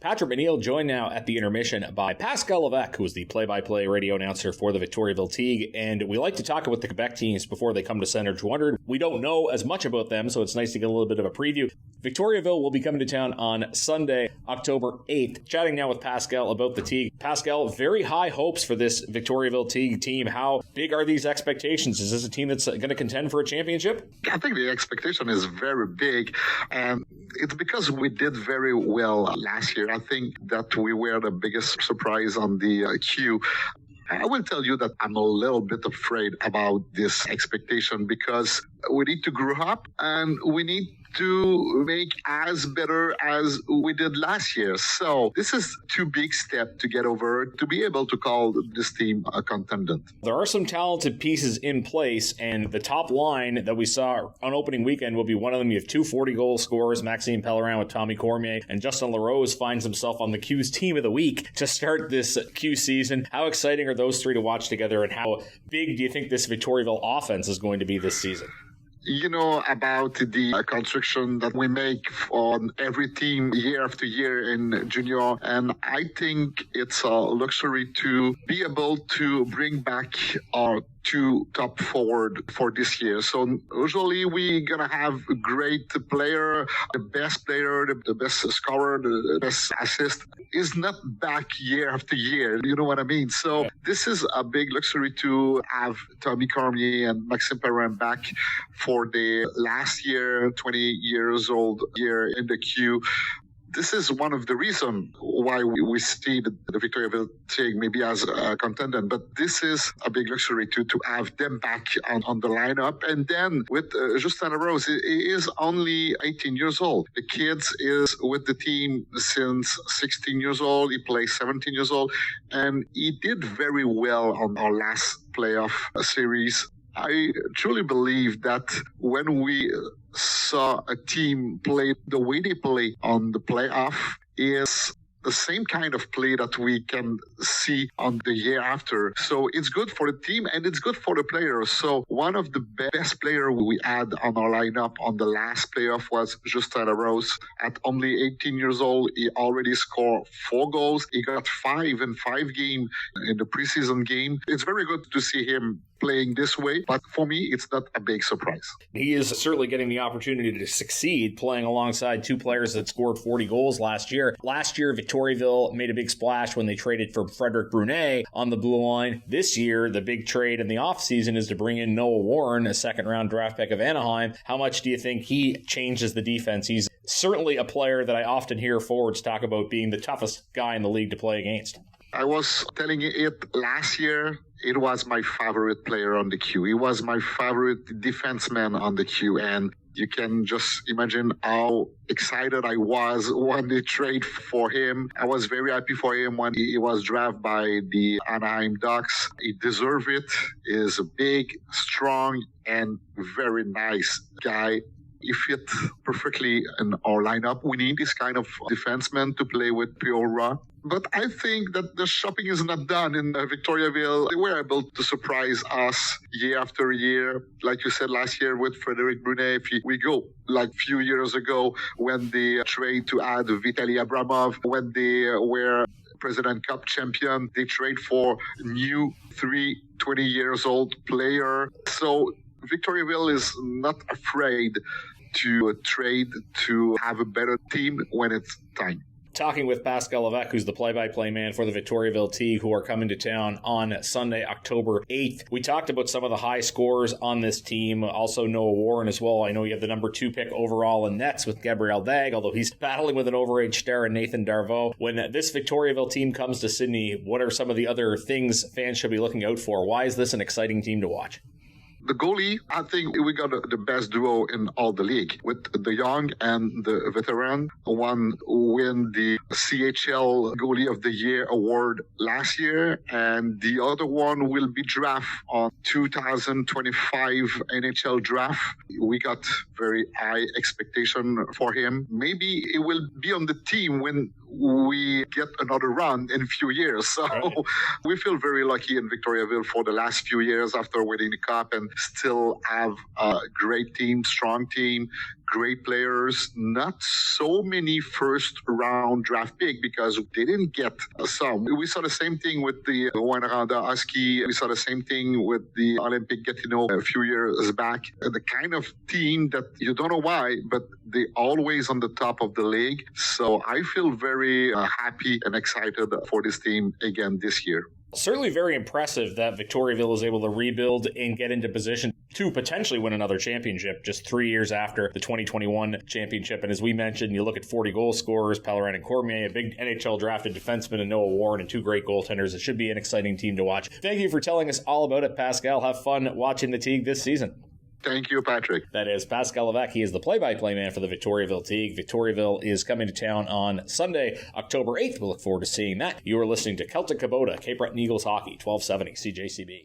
Patrick McNeil joined now at the intermission by Pascal Lévesque, who is the play-by-play radio announcer for the Victoriaville Tigres. And we like to talk about the Quebec teams before they come to Centre 200. We don't know as much about them, so it's nice to get a little bit of a preview. Victoriaville will be coming to town on Sunday, October 8th. Chatting now with Pascal about the Tigres. Pascal, very high hopes for this Victoriaville Tigres team. How big are these expectations? Is this a team that's going to contend for a championship? I think the expectation is very big, and it's because we did very well last year. I think that we were the biggest surprise on the queue. I will tell you that I'm a little bit afraid about this expectation because we need to grow up and we need to make as better as we did last year. So this is too big step to get over to be able to call this team a contendant. There are some talented pieces in place, and the top line that we saw on opening weekend will be one of them. You have two 40-goal scorers, Maxime Pellerin with Tommy Cormier, and Justin LaRose finds himself on the Q's team of the week to start this Q season. How exciting are those three to watch together, and how big do you think this Victoriaville offense is going to be this season? You know about the construction that we make on every team year after year in junior. And I think it's a luxury to be able to bring back our two top forward for this year. So usually we're going to have a great player, the best scorer, the best assist is not back year after year. You know what I mean? So this is a big luxury to have Tommy Cormier and Maxime Pellerin back for the last year, 20 years old year in the queue. This is one of the reasons why we see the Victoriaville Tigres maybe as a contender, but this is a big luxury to have them back on the lineup. And then with Justin LaRose, he is only 18 years old. The kid is with the team since 16 years old. He plays 17 years old, and he did very well on our last playoff series. I truly believe that when we saw a team play the way they play on the playoff is the same kind of play that we can see on the year after. So it's good for the team and it's good for the players. So one of the best players we had on our lineup on the last playoff was Justin LaRose. At only 18 years old, he already scored 4 goals. He got 5 in 5 games in the preseason game. It's very good to see him playing this way, but for me, it's not a big surprise. He is certainly getting the opportunity to succeed playing alongside two players that scored 40 goals last year. Last year, Victoriaville made a big splash when they traded for Frederic Brunet on the blue line. This year, the big trade in the offseason is to bring in Noah Warren, a second-round draft pick of Anaheim. How much do you think he changes the defense? He's certainly a player that I often hear forwards talk about being the toughest guy in the league to play against. I was telling it last year, it was my favorite player on the queue. He was my favorite defenseman on the queue. And you can just imagine how excited I was when they trade for him. I was very happy for him when he was drafted by the Anaheim Ducks. He deserved it. He is a big, strong, and very nice guy. He fit perfectly in our lineup. We need this kind of defenseman to play with Piora. But I think that the shopping is not done in Victoriaville. They were able to surprise us year after year. Like you said last year with Frederic Brunet, if we go like a few years ago when they trade to add Vitaly Abramov, when they were President Cup champion, they trade for new 20 years old player. So Victoriaville is not afraid to trade to have a better team when it's time. Talking with Pascal Lévesque, who's the play-by-play man for the Victoriaville Tigres, who are coming to town on Sunday, October 8th. We talked about some of the high scorers on this team, also Noah Warren as well. I know you have the number 2 pick overall in nets with Gabriel Dag, although he's battling with an overage star in Nathan Darvaux. When this Victoriaville team comes to Sydney, what are some of the other things fans should be looking out for? Why is this an exciting team to watch? The goalie, I think we got the best duo in all the league with the young and the veteran. One win the CHL Goalie of the Year award last year, and the other one will be draft on 2025 NHL draft. We got very high expectation for him. Maybe it will be on the team when we get another run in a few years. So we feel very lucky in Victoriaville for the last few years after winning the cup and still have a great team, strong team, great players, not so many first round draft pick because they didn't get some. We saw the same thing with the Rouyn-Noranda Husky. We saw the same thing with the Olympic Gatineau a few years back. The kind of team that you don't know why, but they're always on the top of the league. So I feel very happy and excited for this team again this year. Certainly very impressive that Victoriaville is able to rebuild and get into position to potentially win another championship just 3 years after the 2021 championship. And as we mentioned, you look at 40 goal scorers, Pellerin and Cormier, a big NHL drafted defenseman and Noah Warren, and two great goaltenders. It should be an exciting team to watch. Thank you for telling us all about it, Pascal. Have fun watching the Tigres this season. Thank you, Patrick. That is Pascal Lévesque. He is the play-by-play man for the Victoriaville Tigres. Victoriaville is coming to town on Sunday, October 8th. We look forward to seeing that. You are listening to Celtic Kubota, Cape Breton Eagles Hockey, 1270 CJCB.